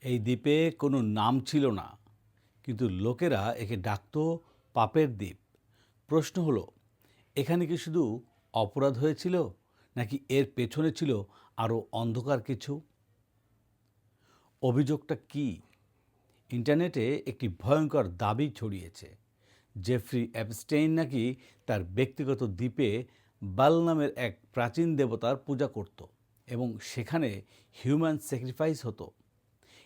এই দ্বীপে কোনো নাম ছিল না, কিন্তু লোকেরা একে ডাকত পাপের দ্বীপ। প্রশ্ন হলো, এখানে কি শুধু অপরাধ হয়েছিল, নাকি এর পেছনে ছিল আরও অন্ধকার কিছু? অভিযোগটা কি? ইন্টারনেটে একটি ভয়ঙ্কর দাবি ছড়িয়েছে। জেফ্রি অ্যাপস্টেইন নাকি তার ব্যক্তিগত দ্বীপে বাল নামের এক প্রাচীন দেবতার পূজা করত এবং সেখানে হিউম্যান স্যাক্রিফাইস হতো।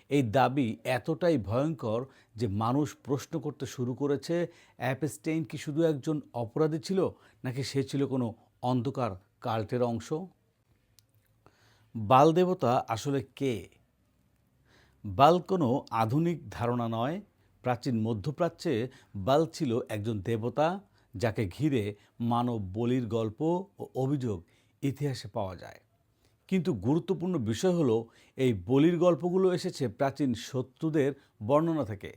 এই দাবি এতটাই ভয়ঙ্কর যে মানুষ প্রশ্ন করতে শুরু করেছে, অ্যাপস্টেইন কি শুধু একজন অপরাধী ছিল, নাকি সে ছিল কোনো অন্ধকার কাল্টের অংশ? বাল দেবতা আসলে কে? বাল কোনো আধুনিক ধারণা নয়। প্রাচীন মধ্যপ্রাচ্যে বাল ছিল একজন দেবতা যাকে ঘিরে মানব বলির গল্প ও অভিযোগ ইতিহাসে পাওয়া যায়। কিন্তু গুরুত্বপূর্ণ বিষয় হলো, এই বলির গল্পগুলো এসেছে প্রাচীন শত্রুদের বর্ণনা থেকে,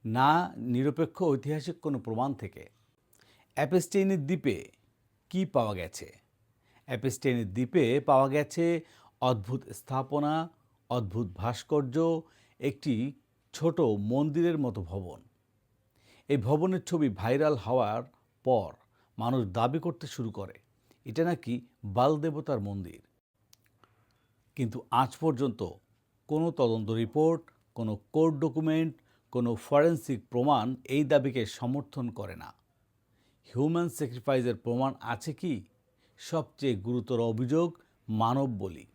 না নিরপেক্ষ ঐতিহাসিক কোনো প্রমাণ থেকে। অ্যাপস্টেইনের দ্বীপে কি পাওয়া গেছে? অ্যাপস্টেইনের দ্বীপে পাওয়া গেছে অদ্ভুত স্থাপনা, অদ্ভুত ভাস্কর্য, একটি ছোট মন্দিরের মতো ভবন। এই ভবনের ছবি ভাইরাল হওয়ার পর মানুষ দাবি করতে শুরু করে এটা নাকি বাল দেবতার মন্দির। কিন্তু আজ পর্যন্ত কোনো তদন্ত রিপোর্ট, কোনো কোর্ট ডকুমেন্ট, কোনো ফরেনসিক প্রমাণ এই দাবিকে সমর্থন করে না। হিউম্যান স্যাক্রিফাইসের প্রমাণ আছে কি? সবচেয়ে গুরুতর অভিযোগ মানব বলি।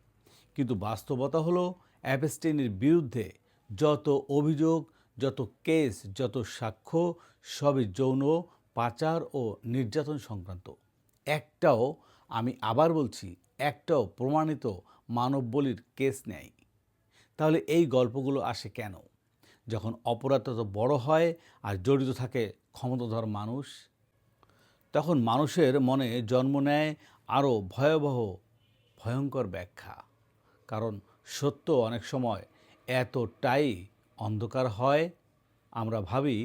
কিন্তু বাস্তবতা হলো, অ্যাপস্টেইনের বিরুদ্ধে যত অভিযোগ, যত কেস, যত সাক্ষ্য, সবই যৌন পাচার ও নির্যাতন সংক্রান্ত। একটাও, আমি আবার বলছি, একটাও প্রমাণিত মানব বলির কেস নেই। তাহলে এই গল্পগুলো আসে কেন? যখন অপরাধ তত বড় হয় আর জড়িত থাকে ক্ষমতাধর মানুষ, তখন মানুষের মনে জন্ম নেয় আরও ভয়াবহ, ভয়ঙ্কর ব্যাখ্যা। কারণ সত্য অনেক সময় এতটাই অন্ধকার হয়, আমরা ভাবি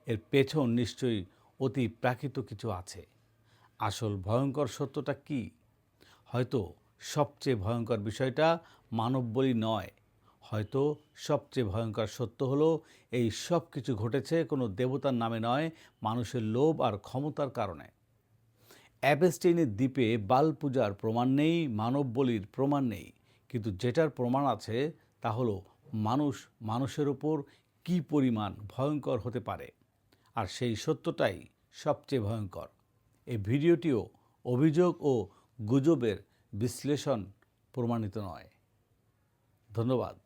এর পেছন নিশ্চয়ই অতি প্রাকৃত কিছু আছে। আসল ভয়ঙ্কর সত্যটা কি? হয়তো সবচেয়ে ভয়ঙ্কর বিষয়টা মানব বলি নয়, হয়তো সবচেয়ে ভয়ঙ্কর সত্য হলো, এই সব কিছু ঘটেছে কোনো দেবতার নামে নয়, মানুষের লোভ আর ক্ষমতার কারণে। অ্যাপস্টেইনের দ্বীপে বাল পূজার প্রমাণ নেই, মানব বলির প্রমাণ নেই, কিন্তু যেটার প্রমাণ আছে তা হলো মানুষ মানুষের ওপর কী পরিমাণ ভয়ঙ্কর হতে পারে। আর সেই সত্যটাই সবচেয়ে ভয়ঙ্কর। এই ভিডিওটিও অভিযোগ ও গুজবের বিশ্লেষণ প্রমাণিত নয়। ধন্যবাদ।